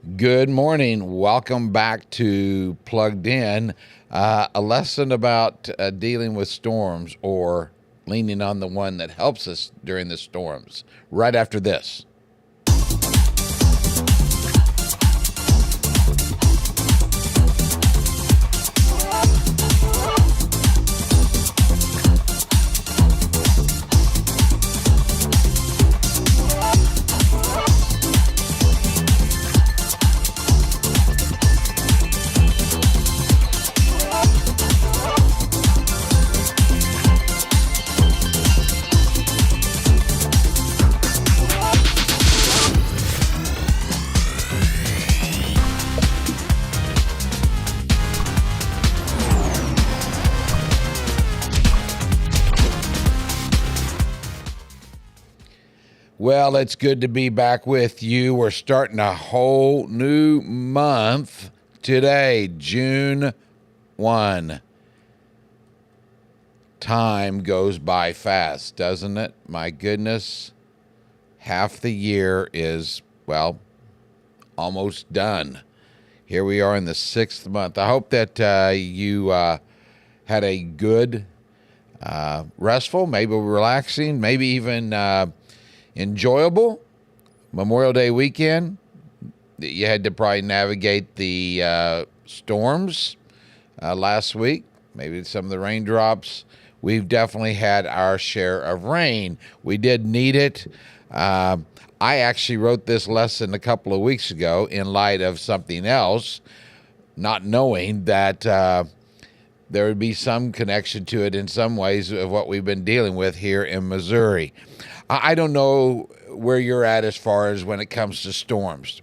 Good morning. Welcome back to Plugged In, a lesson about dealing with storms or leaning on the one that helps us during the storms. Right after this. Well, it's good to be back with you. We're starting a whole new month today, June 1. Time goes by fast, doesn't it? My goodness. Half the year is, well, almost done. Here we are in the 6th month. I hope that you had a good, restful, maybe relaxing, maybe even enjoyable Memorial Day weekend. You had to probably navigate the storms last week, maybe some of the raindrops. We've definitely had our share of rain. We did need it. I actually wrote this lesson a couple of weeks ago in light of something else, not knowing that there would be some connection to it in some ways of what we've been dealing with here in Missouri. I don't know where you're at as far as when it comes to storms.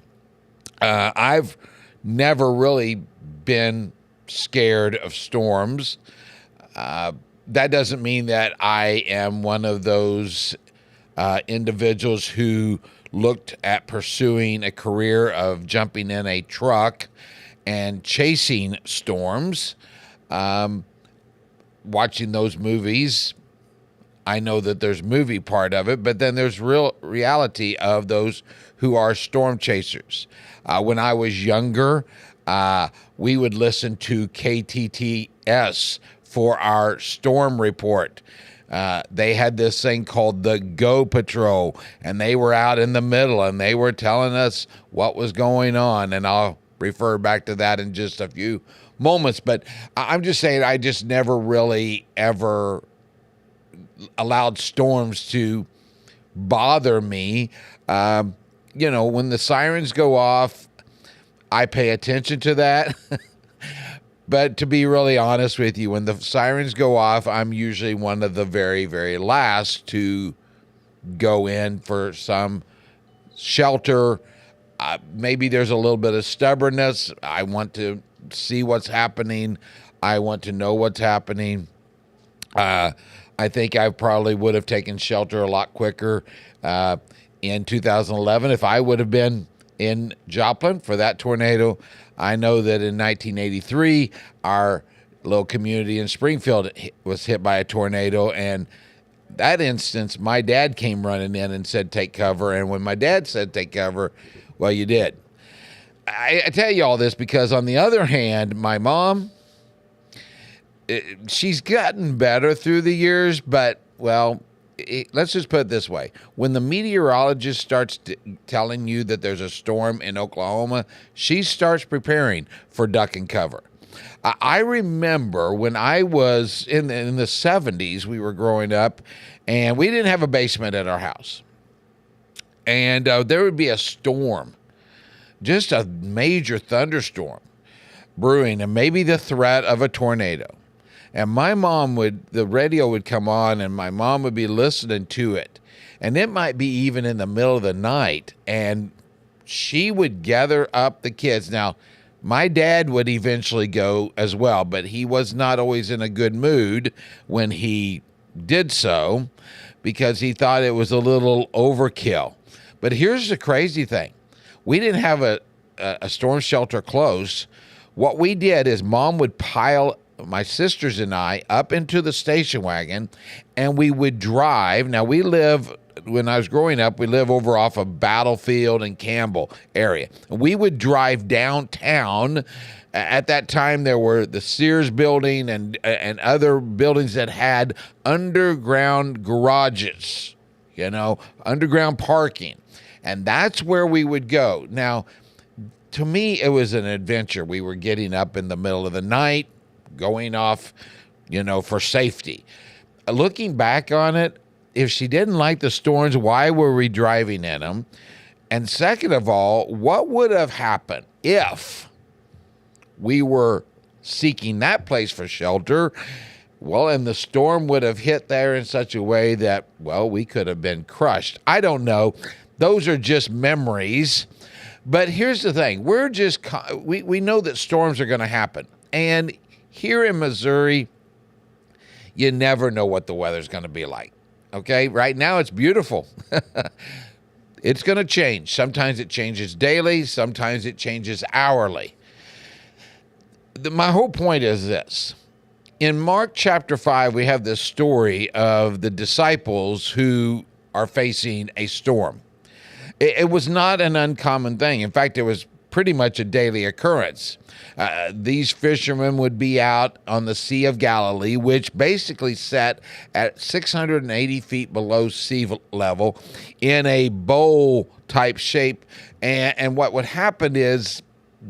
I've never really been scared of storms. That doesn't mean that I am one of those individuals who looked at pursuing a career of jumping in a truck and chasing storms. Watching those movies, I know that there's movie part of it, but then there's real reality of those who are storm chasers. When I was younger, we would listen to KTTS for our storm report. They had this thing called the Go Patrol, and they were out in the middle, and they were telling us what was going on, and I'll refer back to that in just a few moments. But I'm just saying, I just never really ever allowed storms to bother me. When the sirens go off, I pay attention to that. But to be really honest with you, when the sirens go off, I'm usually one of the very, very last to go in for some shelter. Maybe there's a little bit of stubbornness. I want to see what's happening. I want to know what's happening. I think I probably would have taken shelter a lot quicker in 2011 if I would have been in Joplin for that tornado. I know that in 1983, our little community in Springfield was hit by a tornado, and that instance, my dad came running in and said, take cover. And when my dad said, take cover, well, you did. I tell you all this because, on the other hand, my mom, she's gotten better through the years, but, well, let's just put it this way. When the meteorologist starts telling you that there's a storm in Oklahoma, she starts preparing for duck and cover. I remember when I was in the 70s, we were growing up, and we didn't have a basement at our house. And there would be a storm, just a major thunderstorm brewing, and maybe the threat of a tornado. And the radio would come on, and my mom would be listening to it. And it might be even in the middle of the night, and she would gather up the kids. Now, my dad would eventually go as well, but he was not always in a good mood when he did so because he thought it was a little overkill. But here's the crazy thing. We didn't have a storm shelter close. What we did is Mom would pile my sisters and I up into the station wagon, and we would drive. Now, we live when I was growing up, we lived over off of Battlefield and Campbell area. We would drive downtown. At that time, there were the Sears building and other buildings that had underground garages, underground parking. And that's where we would go. Now, to me, it was an adventure. We were getting up in the middle of the night, going off, for safety. Looking back on it, if she didn't like the storms, why were we driving in them? And second of all, what would have happened if we were seeking that place for shelter? Well, and the storm would have hit there in such a way that, well, we could have been crushed. I don't know. Those are just memories. But here's the thing. We know that storms are going to happen. And here in Missouri, you never know what the weather's going to be like. Okay? Right now, it's beautiful. It's going to change. Sometimes it changes daily. Sometimes it changes hourly. My whole point is this. In Mark chapter 5, we have this story of the disciples who are facing a storm. It was not an uncommon thing. In fact, it was pretty much a daily occurrence. These fishermen would be out on the Sea of Galilee, which basically sat at 680 feet below sea level in a bowl-type shape. And what would happen is,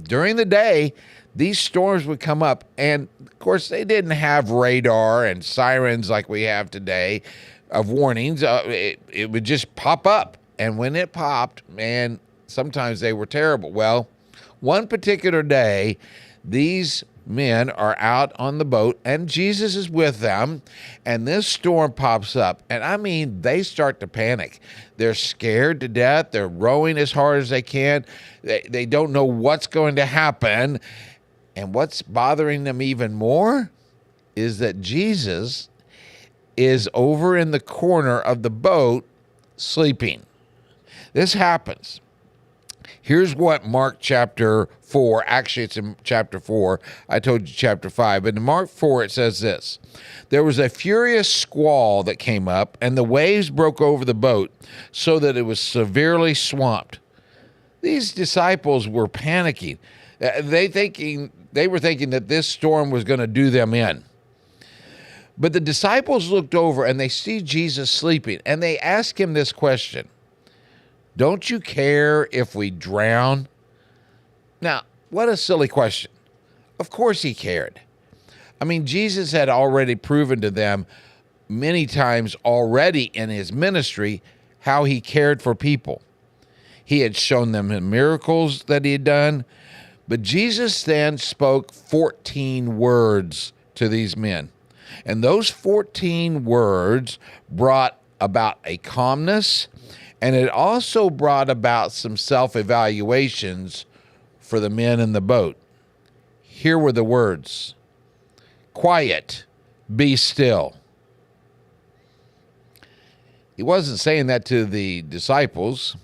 during the day, these storms would come up. And, of course, they didn't have radar and sirens like we have today of warnings. It would just pop up. And when it popped, man, sometimes they were terrible. Well, one particular day, these men are out on the boat, and Jesus is with them, and this storm pops up. And, I mean, they start to panic. They're scared to death. They're rowing as hard as they can. They don't know what's going to happen. And what's bothering them even more is that Jesus is over in the corner of the boat sleeping. This happens. Here's what Mark chapter 4, actually it's in chapter 4, I told you chapter 5, but in Mark 4 it says this: there was a furious squall that came up, and the waves broke over the boat so that it was severely swamped. These disciples were panicking. They were thinking that this storm was going to do them in. But the disciples looked over and they see Jesus sleeping, and they ask him this question: don't you care if we drown? Now, what a silly question. Of course he cared. I mean, Jesus had already proven to them many times already in his ministry how he cared for people. He had shown them the miracles that he had done. But Jesus then spoke 14 words to these men. And those 14 words brought about a calmness, and it also brought about some self-evaluations for the men in the boat. Here were the words: quiet, be still. He wasn't saying that to the disciples.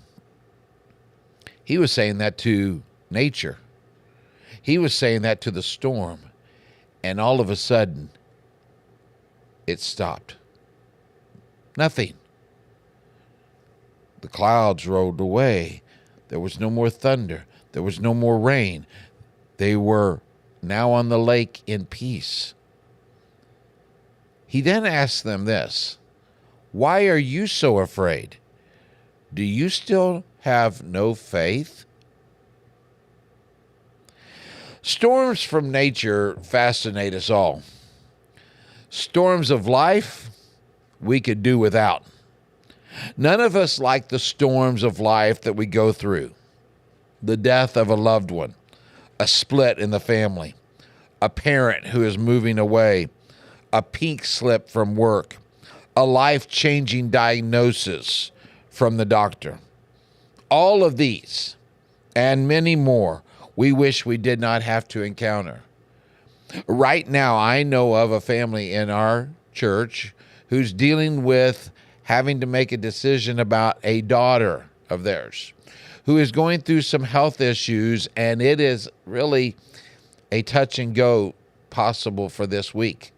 He was saying that to nature. He was saying that to the storm. And all of a sudden, it stopped. Nothing. The clouds rolled away. There was no more thunder. There was no more rain. They were now on the lake in peace. He then asked them this: why are you so afraid? Do you still have no faith? Storms from nature fascinate us all. Storms of life we could do without. None of us like the storms of life that we go through. The death of a loved one, a split in the family, a parent who is moving away, a pink slip from work, a life-changing diagnosis from the doctor. All of these and many more we wish we did not have to encounter. Right now, I know of a family in our church who's dealing with having to make a decision about a daughter of theirs who is going through some health issues, and it is really a touch and go possible for this week.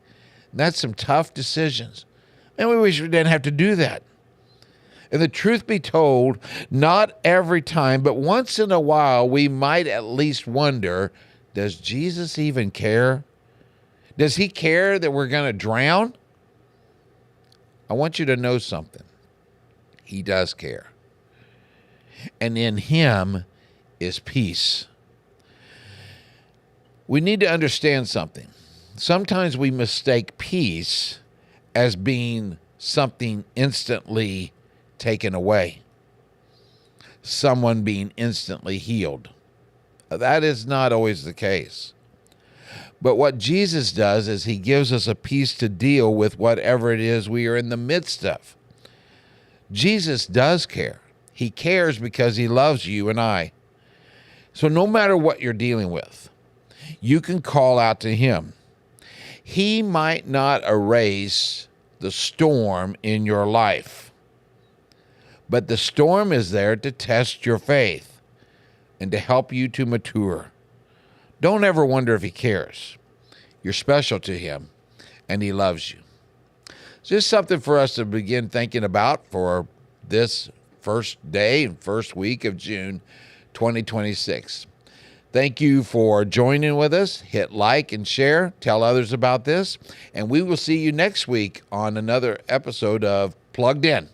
And that's some tough decisions. And we wish we didn't have to do that. And the truth be told, not every time, but once in a while, we might at least wonder, does Jesus even care? Does he care that we're going to drown? I want you to know something. He does care. And in him is peace. We need to understand something. Sometimes we mistake peace as being something instantly taken away, someone being instantly healed. That is not always the case. But what Jesus does is he gives us a peace to deal with whatever it is we are in the midst of. Jesus does care. He cares because he loves you and I. So no matter what you're dealing with, you can call out to him. He might not erase the storm in your life, but the storm is there to test your faith and to help you to mature. Don't ever wonder if he cares. You're special to him, and he loves you. It's just something for us to begin thinking about for this first day and first week of June 2026. Thank you for joining with us. Hit like and share. Tell others about this. And we will see you next week on another episode of Plugged In.